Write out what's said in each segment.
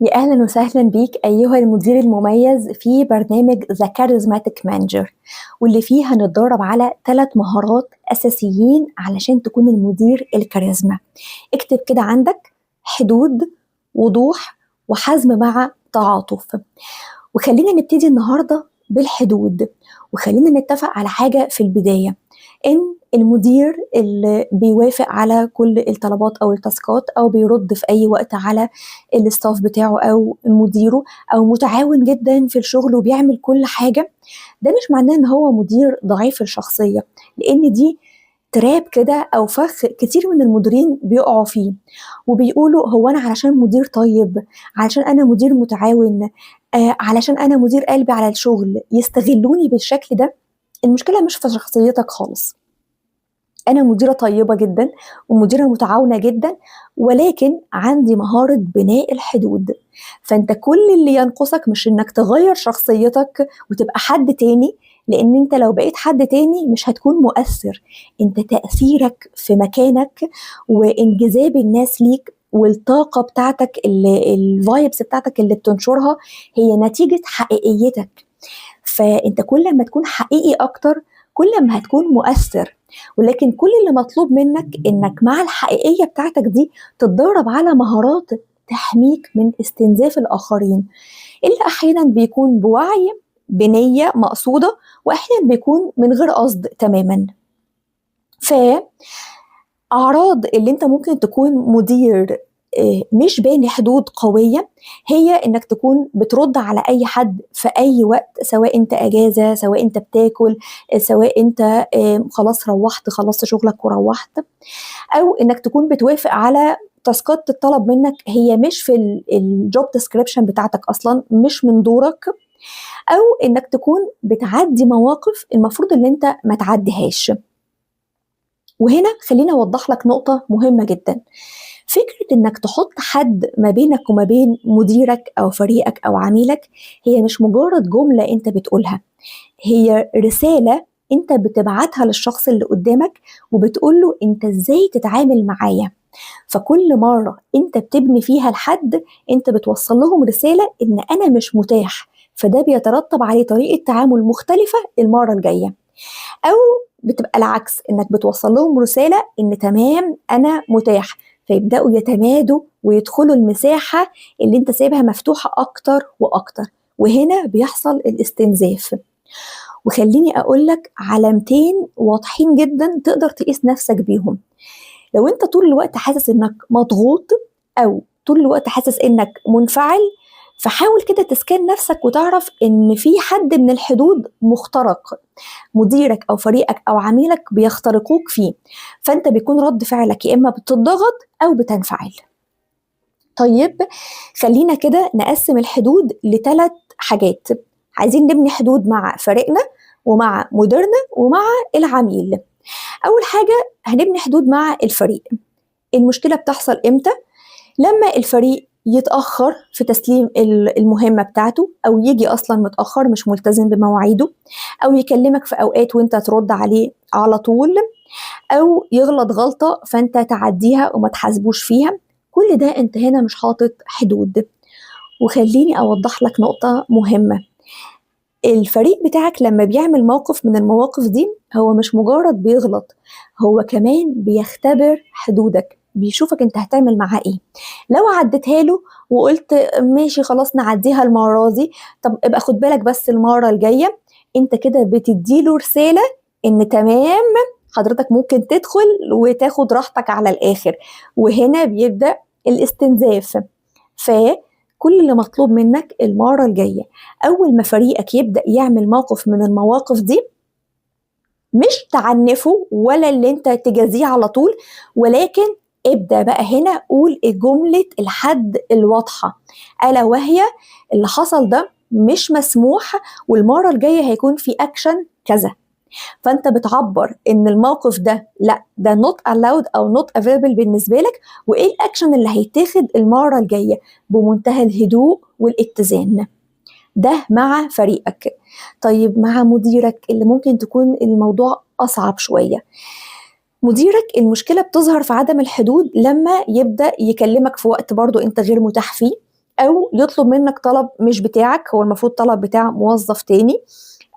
يا أهلا وسهلا بيك أيها المدير المميز في برنامج The Charismatic Manager، واللي فيه هنتدرب على 3 مهارات أساسيين علشان تكون المدير الكاريزما. اكتب كده عندك: حدود، وضوح، وحزم مع تعاطف. وخلينا نبتدي النهاردة بالحدود، وخلينا نتفق على حاجة في البداية: إن المدير اللي بيوافق على كل الطلبات أو التاسكات أو بيرد في أي وقت على الستاف بتاعه أو مديره أو متعاون جدا في الشغل وبيعمل كل حاجة، ده مش معناه إن هو مدير ضعيف الشخصية، لأن دي تراب كده أو فخ كتير من المديرين بيقعوا فيه وبيقولوا هو أنا علشان مدير طيب، علشان أنا مدير متعاون، علشان أنا مدير قلبي على الشغل يستغلوني بالشكل ده. المشكلة مش في شخصيتك خالص. أنا مديرة طيبة جدا ومديرة متعاونة جدا، ولكن عندي مهارة بناء الحدود. فأنت كل اللي ينقصك مش إنك تغير شخصيتك وتبقى حد تاني، لأن أنت لو بقيت حد تاني مش هتكون مؤثر. أنت تأثيرك في مكانك وانجذاب الناس ليك والطاقة بتاعتك، الفايبس بتاعتك اللي بتنشرها هي نتيجة حقيقيتك. فأنت كل ما تكون حقيقي أكتر كل ما هتكون مؤثر، ولكن كل اللي مطلوب منك إنك مع الحقيقية بتاعتك دي تتدرب على مهارات تحميك من استنزاف الآخرين، اللي أحيانا بيكون بوعي بنية مقصودة وأحيانا بيكون من غير قصد تماما. فأعراض اللي أنت ممكن تكون مدير مش باني حدود قوية هي إنك تكون بترد على أي حد في أي وقت، سواء أنت أجازة، سواء أنت بتاكل، سواء أنت خلاص روحت خلصت شغلك وروحت، أو إنك تكون بتوافق على تاسكات تطلب منك هي مش في الجوب ديسكريبشن بتاعتك أصلا، مش من دورك، أو إنك تكون بتعدي مواقف المفروض إن أنت ما تعديهاش. وهنا خليني أوضح لك نقطة مهمة جدا: فكرة إنك تحط حد ما بينك وما بين مديرك أو فريقك أو عميلك هي مش مجرد جملة أنت بتقولها، هي رسالة أنت بتبعتها للشخص اللي قدامك وبتقوله أنت إزاي تتعامل معايا. فكل مرة أنت بتبني فيها لحد أنت بتوصل لهم رسالة إن أنا مش متاح، فده بيترتب عليه طريقة تعامل مختلفة المرة الجاية. أو بتبقى العكس، إنك بتوصل لهم رسالة إن تمام أنا متاح، فيبدأوا يتمادوا ويدخلوا المساحة اللي انت سايبها مفتوحة أكتر وأكتر، وهنا بيحصل الاستنزاف. وخليني أقولك علامتين واضحين جدا تقدر تقيس نفسك بيهم. لو انت طول الوقت حاسس انك مضغوط أو طول الوقت حاسس انك منفعل، فحاول كده تسكن نفسك وتعرف ان في حد من الحدود مخترق، مديرك أو فريقك أو عميلك بيخترقوك فيه، فأنت بيكون رد فعلك يا إما بتضغط أو بتنفعل. طيب خلينا كده نقسم الحدود ل3 حاجات. عايزين نبني حدود مع فريقنا ومع مديرنا ومع العميل. أول حاجة هنبني حدود مع الفريق. المشكلة بتحصل إمتى؟ لما الفريق يتأخر في تسليم المهمة بتاعته، أو يجي أصلا متأخر مش ملتزم بمواعيده، أو يكلمك في أوقات وانت ترد عليه على طول، أو يغلط غلطة فانت تعديها وما تحاسبوش فيها. كل ده انت هنا مش حاطط حدود. وخليني أوضح لك نقطة مهمة: الفريق بتاعك لما بيعمل موقف من المواقف دي هو مش مجرد بيغلط، هو كمان بيختبر حدودك، بيشوفك انت هتعمل معاه ايه. لو عديتها له وقلت ماشي خلاص نعديها المرة دي، طب ابقى خد بالك بس المرة الجاية، انت كده بتديله رسالة ان تمام حضرتك ممكن تدخل وتاخد راحتك على الآخر، وهنا بيبدأ الاستنزاف. كل اللي مطلوب منك المرة الجاية أول ما فريقك يبدأ يعمل موقف من المواقف دي، مش تعنفه ولا اللي انت تجازيه على طول، ولكن ابدأ بقى هنا قول جملة الحد الواضحة، ألا وهي اللي حصل ده مش مسموح والمرة الجاية هيكون في أكشن كذا. فانت بتعبر ان الموقف ده لا ده not allowed او not available بالنسبه لك، وايه الاكشن اللي هيتاخد المره الجايه بمنتهى الهدوء والاتزان. ده مع فريقك. طيب مع مديرك اللي ممكن تكون الموضوع اصعب شويه. مديرك المشكله بتظهر في عدم الحدود لما يبدا يكلمك في وقت برضو انت غير متاح فيه، أو يطلب منك طلب مش بتاعك، هو المفروض طلب بتاع موظف تاني،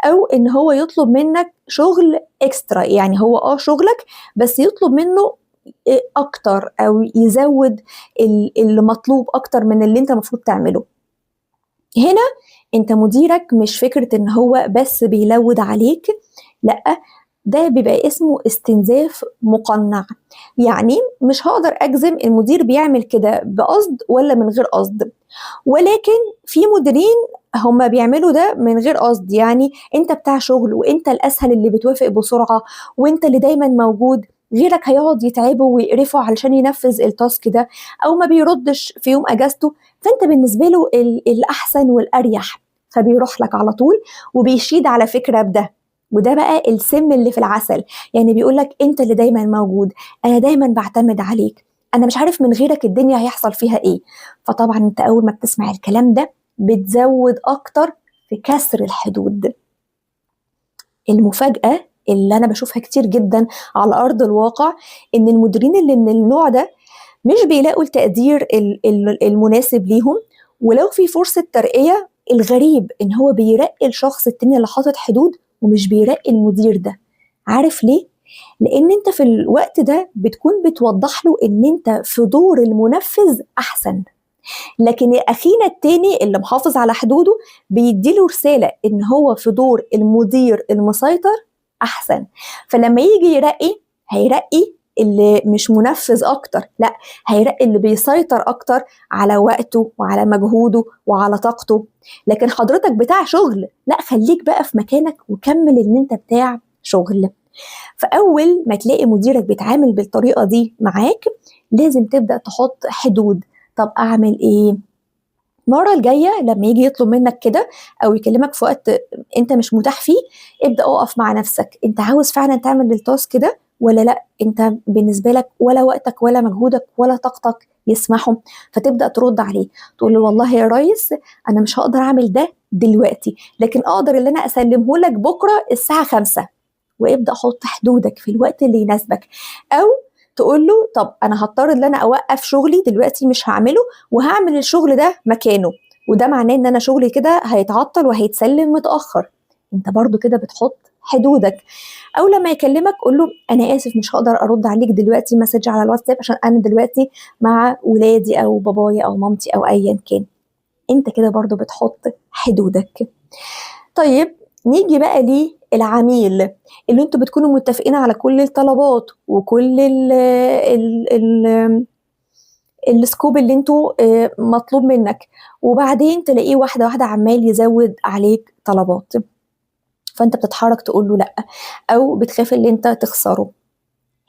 أو إن هو يطلب منك شغل إكسترا، يعني هو شغلك بس يطلب منه أكتر، أو يزود اللي مطلوب أكتر من اللي أنت المفروض تعمله. هنا أنت مديرك مش فكرة إن هو بس بيلود عليك، لأ، ده بيبقى اسمه استنزاف مقنع. يعني مش هقدر أجزم المدير بيعمل كده بقصد ولا من غير قصد، ولكن في مديرين هم بيعملوا ده من غير قصد، يعني انت بتاع شغل وانت الاسهل اللي بتوافق بسرعه وانت اللي دايما موجود، غيرك هيقعد يتعبه ويقرفه علشان ينفذ التاسك ده، او ما بيردش في يوم اجازته، فانت بالنسبه له الاحسن والاريح، فبيروح لك على طول وبيشيد على فكره بده. وده بقى السم اللي في العسل، يعني بيقول لك انت اللي دايما موجود، انا دايما بعتمد عليك، انا مش عارف من غيرك الدنيا هيحصل فيها ايه. فطبعا انت اول ما بتسمع الكلام ده بتزود اكتر في كسر الحدود. المفاجأة اللي انا بشوفها كتير جدا على ارض الواقع، ان المديرين اللي من النوع ده مش بيلاقوا التقدير المناسب ليهم، ولو في فرصة ترقية الغريب ان هو بيرقي الشخص التاني اللي حاطط حدود ومش بيرقي المدير ده. عارف ليه؟ لان انت في الوقت ده بتكون بتوضح له ان انت في دور المنفذ احسن، لكن اخينا التاني اللي محافظ على حدوده بيديله رسالة ان هو في دور المدير المسيطر احسن. فلما يجي يرقي هيرقي اللي مش منفذ اكتر، لا، هيرقي اللي بيسيطر اكتر على وقته وعلى مجهوده وعلى طاقته. لكن حضرتك بتاع شغل، لا، خليك بقى في مكانك وكمل ان انت بتاع شغل. فاول ما تلاقي مديرك بيتعامل بالطريقة دي معاك لازم تبدأ تحط حدود. طب اعمل ايه؟ المرة الجاية لما يجي يطلب منك كده أو يكلمك في وقت أنت مش متاح فيه، ابدأ أقف مع نفسك، أنت عاوز فعلا تعمل التاسك ده ولا لأ؟ أنت بالنسبة لك ولا وقتك ولا مجهودك ولا طاقتك يسمحوا؟ فتبدأ ترد عليه، تقول له والله يا ريس أنا مش هقدر أعمل ده دلوقتي، لكن أقدر اللي أنا أسلمه لك بكرة الساعة 5. وابدأ حط حدودك في الوقت اللي يناسبك. أو تقول له طب انا هضطر ان انا اوقف شغلي دلوقتي مش هعمله وهعمل الشغل ده مكانه، وده معناه ان انا شغلي كده هيتعطل وهيتسلم متاخر. انت برضو كده بتحط حدودك. او لما يكلمك قول له انا اسف مش هقدر ارد عليك دلوقتي مسج على الواتساب عشان انا دلوقتي مع ولادي او بابايا او مامتي او ايا كان. انت كده برضو بتحط حدودك. طيب نيجي بقى للعميل اللي انتوا بتكونوا متفقين على كل الطلبات وكل ال السكوب اللي انتوا مطلوب منك، وبعدين تلاقيه واحدة واحدة عمال يزود عليك طلبات، فانت بتتحرك تقول له لا، او بتخاف اللي انت تخسره.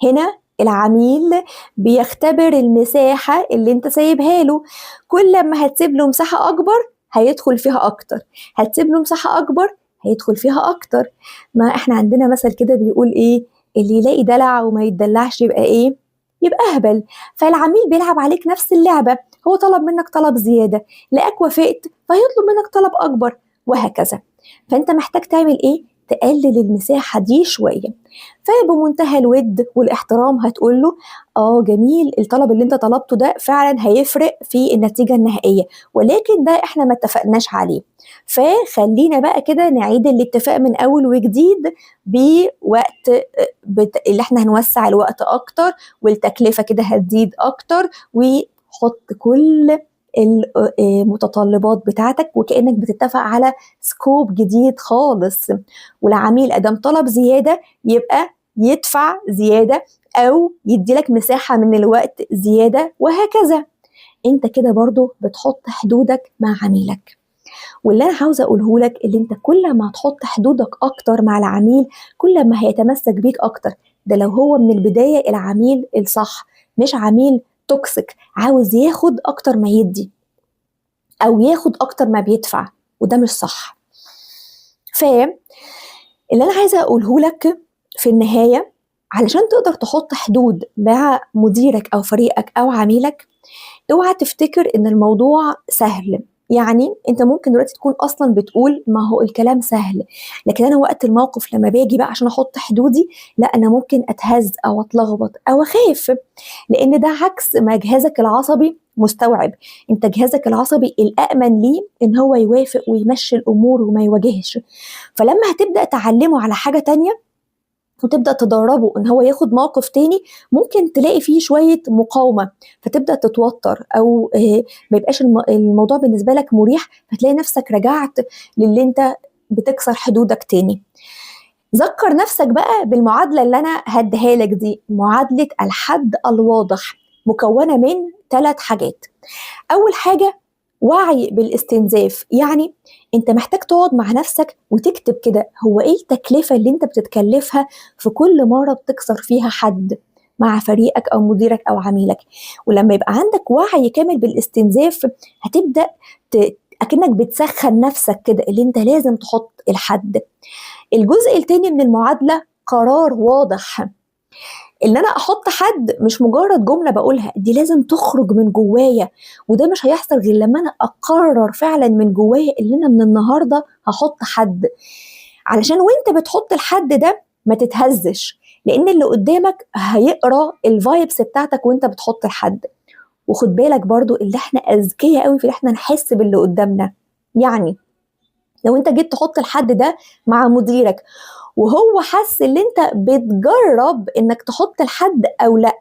هنا العميل بيختبر المساحة اللي انت سايبها له، كل ما هتسيب له مساحة اكبر هيدخل فيها اكتر، هتسيب له مساحة اكبر هيدخل فيها اكتر. ما احنا عندنا مثل كده بيقول ايه، اللي يلاقي دلع وما يتدلعش يبقى ايه؟ يبقى اهبل. فالعميل بيلعب عليك نفس اللعبة، هو طلب منك طلب زيادة، لقاك وافقت فهيطلب منك طلب اكبر، وهكذا. فانت محتاج تعمل ايه؟ تقلل المساحة دي شوية. فبمنتهى الود والاحترام هتقول له اه جميل، الطلب اللي انت طلبته ده فعلا هيفرق في النتيجة النهائية، ولكن ده احنا ما اتفقناش عليه، فخلينا بقى كده نعيد الاتفاق من اول وجديد بوقت اللي احنا هنوسع الوقت اكتر، والتكلفة كده هتزيد اكتر، وحط كل المتطلبات بتاعتك وكأنك بتتفق على سكوب جديد خالص. والعميل ادام طلب زيادة يبقى يدفع زيادة أو يديلك مساحة من الوقت زيادة، وهكذا. انت كده برضو بتحط حدودك مع عميلك. واللي انا عاوزه اقوله لك اللي انت كل ما هتحط حدودك اكتر مع العميل كل ما هيتمسك بيك اكتر، ده لو هو من البدايه العميل الصح، مش عميل توكسيك عاوز ياخد اكتر ما يدي او ياخد اكتر ما بيدفع، وده مش صح. فاللي انا عايزه اقوله لك في النهايه، علشان تقدر تحط حدود مع مديرك او فريقك او عميلك، اوعى تفتكر ان الموضوع سهل. يعني انت ممكن دلوقتي تكون اصلا بتقول ما هو الكلام سهل، لكن انا وقت الموقف لما باجي بقى عشان احط حدودي، لا، انا ممكن اتهز او اتلخبط او اخاف، لان ده عكس ما جهازك العصبي مستوعب. انت جهازك العصبي الأأمن ليه ان هو يوافق ويمشي الأمور وما يواجهش. فلما هتبدأ تعلمه على حاجة تانية وتبدأ تدربه ان هو ياخد موقف تاني، ممكن تلاقي فيه شوية مقاومة فتبدأ تتوتر، او ما يبقاش الموضوع بالنسبة لك مريح، فتلاقي نفسك رجعت للي انت بتكسر حدودك تاني. ذكر نفسك بقى بالمعادلة اللي أنا هديها لك دي، معادلة الحد الواضح، مكونة من 3 حاجات. أول حاجة وعي بالاستنزاف، يعني أنت محتاج تقعد مع نفسك وتكتب كده هو إيه التكلفة اللي أنت بتتكلفها في كل مرة بتكسر فيها حد مع فريقك أو مديرك أو عميلك. ولما يبقى عندك وعي كامل بالاستنزاف هتبدأ أكنك بتسخن نفسك كده اللي أنت لازم تحط الحد. الجزء التاني من المعادلة قرار واضح، ان انا احط حد مش مجرد جملة بقولها، دي لازم تخرج من جوايا، وده مش هيحصل غير لما انا اقرر فعلا من جوايا ان انا من النهاردة هحط حد. علشان وانت بتحط الحد ده ما تتهزش، لان اللي قدامك هيقرا الفايبس بتاعتك وانت بتحط الحد. وخد بالك برضو اللي احنا اذكياء قوي في ان احنا نحس باللي قدامنا. يعني لو انت جيت تحط الحد ده مع مديرك وهو حس ان انت بتجرب انك تحط الحد او لا،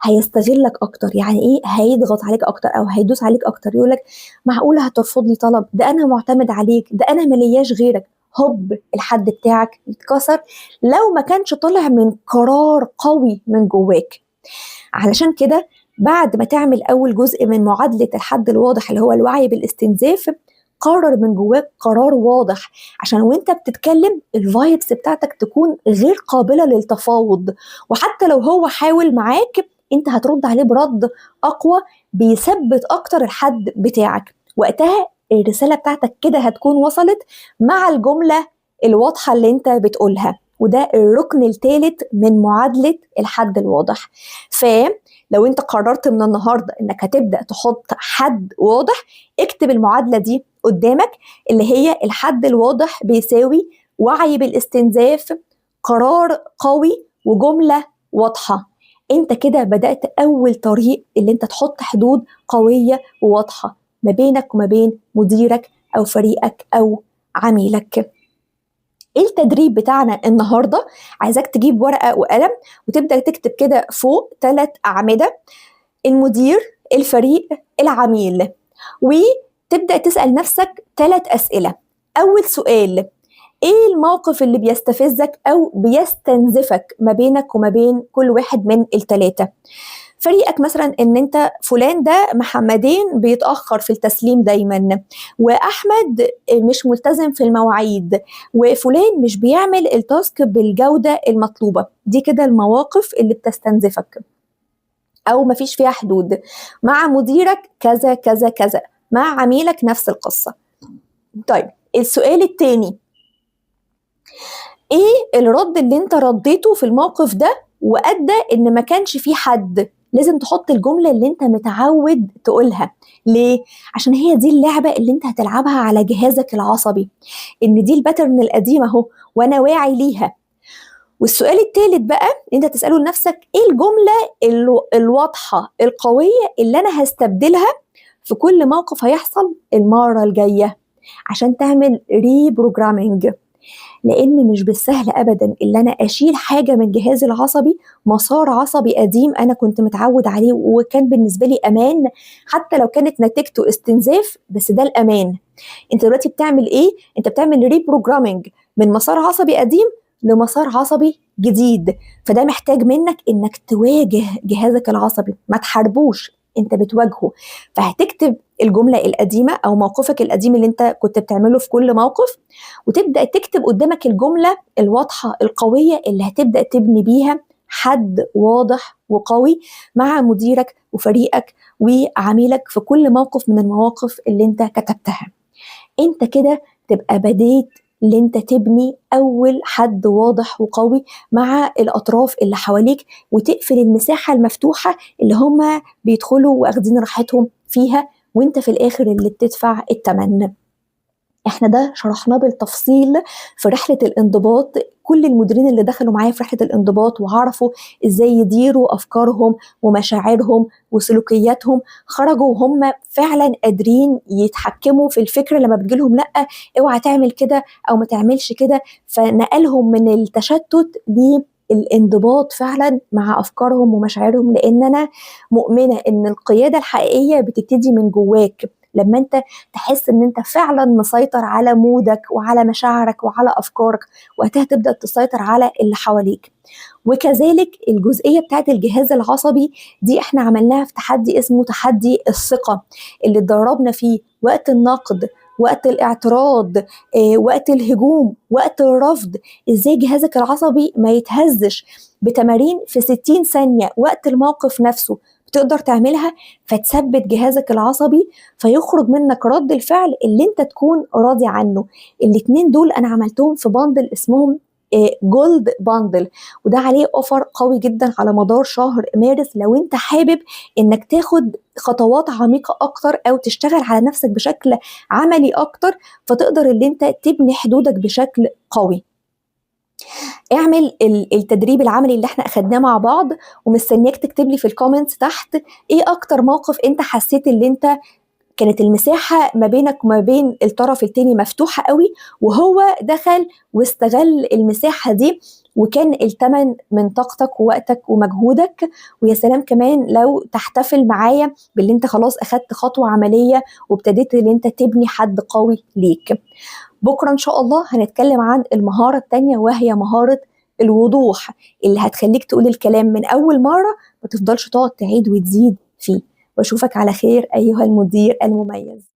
هيستغلك اكتر. يعني ايه؟ هيضغط عليك اكتر او هيدوس عليك اكتر، يقولك معقولة هترفض لي طلب؟ ده انا معتمد عليك، ده انا ملياش غيرك. هوب، الحد بتاعك يتكسر لو ما كانش طالع من قرار قوي من جواك. علشان كده بعد ما تعمل أول جزء من معادلة الحد الواضح اللي هو الوعي بالاستنزاف، قرر من جواك قرار واضح، عشان وانت بتتكلم الفايبس بتاعتك تكون غير قابلة للتفاوض. وحتى لو هو حاول معاك انت هترد عليه برد أقوى بيثبت أكتر الحد بتاعك. وقتها الرسالة بتاعتك كده هتكون وصلت مع الجملة الواضحة اللي انت بتقولها. وده الركن الثالث من معادلة الحد الواضح. فلو انت قررت من النهاردة انك هتبدأ تحط حد واضح، اكتب المعادلة دي قدامك اللي هي الحد الواضح بيساوي وعي بالاستنزاف، قرار قوي، وجملة واضحة. انت كده بدأت اول طريق اللي انت تحط حدود قوية وواضحة ما بينك وما بين مديرك او فريقك او عميلك. ايه التدريب بتاعنا النهارده؟ عايزاك تجيب ورقه وقلم وتبدا تكتب كده فوق 3 اعمده: المدير، الفريق، العميل. وتبدا تسال نفسك 3 اسئله. اول سؤال: ايه الموقف اللي بيستفزك او بيستنزفك ما بينك وما بين كل واحد من ال3؟ فريقك مثلا ان انت فلان ده محمدين بيتاخر في التسليم دايما، واحمد مش ملتزم في المواعيد، وفلان مش بيعمل التاسك بالجوده المطلوبه. دي كده المواقف اللي بتستنزفك او مفيش فيها حدود. مع مديرك كذا كذا كذا، مع عميلك نفس القصه. طيب السؤال التاني: ايه الرد اللي انت رديته في الموقف ده وادى ان ما كانش في حد؟ لازم تحط الجملة اللي انت متعود تقولها. ليه؟ عشان هي دي اللعبة اللي انت هتلعبها على جهازك العصبي، ان دي الباترن القديمة اهو وانا واعي ليها. والسؤال الثالث بقى انت تسأله لنفسك: ايه الجملة الواضحة القوية اللي انا هستبدلها في كل موقف هيحصل المرة الجاية، عشان تعمل ري بروجرامينج. لان مش بالسهل ابدا اللي انا اشيل حاجه من جهازي العصبي، مسار عصبي قديم انا كنت متعود عليه وكان بالنسبه لي امان، حتى لو كانت نتيجته استنزاف بس ده الامان. انت دلوقتي بتعمل ايه؟ انت بتعمل ري بروجرامينج من مسار عصبي قديم لمسار عصبي جديد. فده محتاج منك انك تواجه جهازك العصبي، ما تحاربوش، انت بتواجهه. فهتكتب الجملة القديمة أو موقفك القديم اللي أنت كنت بتعمله في كل موقف، وتبدأ تكتب قدامك الجملة الواضحة القوية اللي هتبدأ تبني بيها حد واضح وقوي مع مديرك وفريقك وعميلك في كل موقف من المواقف اللي أنت كتبتها. أنت كده تبقى بديت اللي أنت تبني أول حد واضح وقوي مع الأطراف اللي حواليك، وتقفل المساحة المفتوحة اللي هم بيدخلوا واخدين راحتهم فيها وانت في الاخر اللي بتدفع الثمن. احنا ده شرحناه بالتفصيل في رحلة الانضباط، كل المديرين اللي دخلوا معايا في رحلة الانضباط وعرفوا ازاي يديروا افكارهم ومشاعرهم وسلوكياتهم، خرجوا وهم فعلا قادرين يتحكموا في الفكرة لما بتجيلهم لا اوعى تعمل كده او ما تعملش كده، فنقلهم من التشتت الانضباط فعلا مع افكارهم ومشاعرهم. لان انا مؤمنه ان القياده الحقيقيه بتبتدي من جواك، لما انت تحس ان انت فعلا مسيطر على مودك وعلى مشاعرك وعلى افكارك، وقتها تبدا تسيطر على اللي حواليك. وكذلك الجزئيه بتاعت الجهاز العصبي دي احنا عملناها في تحدي اسمه تحدي الثقه، اللي اتدربنا فيه وقت النقد، وقت الاعتراض، وقت الهجوم، وقت الرفض، ازاي جهازك العصبي ما يتهزش بتمارين في 60 ثانية وقت الموقف نفسه بتقدر تعملها، فتثبت جهازك العصبي فيخرج منك رد الفعل اللي انت تكون راضي عنه. الاتنين دول انا عملتهم في باندل اسمهم جولد باندل، وده عليه اوفر قوي جدا على مدار شهر مارس لو انت حابب انك تاخد خطوات عميقة اكتر او تشتغل على نفسك بشكل عملي اكتر، فتقدر ان انت تبني حدودك بشكل قوي. اعمل التدريب العملي اللي احنا اخدناه مع بعض، ومستنياك تكتب لي في الكومنتس تحت ايه اكتر موقف انت حسيت ان انت كانت المساحة ما بينك وما بين الطرف التاني مفتوحة قوي، وهو دخل واستغل المساحة دي وكان التمن من طاقتك ووقتك ومجهودك. ويا سلام كمان لو تحتفل معايا باللي انت خلاص اخدت خطوة عملية وابتديت ان انت تبني حد قوي ليك. بكرة ان شاء الله هنتكلم عن المهارة التانية، وهي مهارة الوضوح، اللي هتخليك تقول الكلام من اول مرة ما تفضلش تقعد تعيد وتزيد فيه. واشوفك على خير ايها المدير المميز.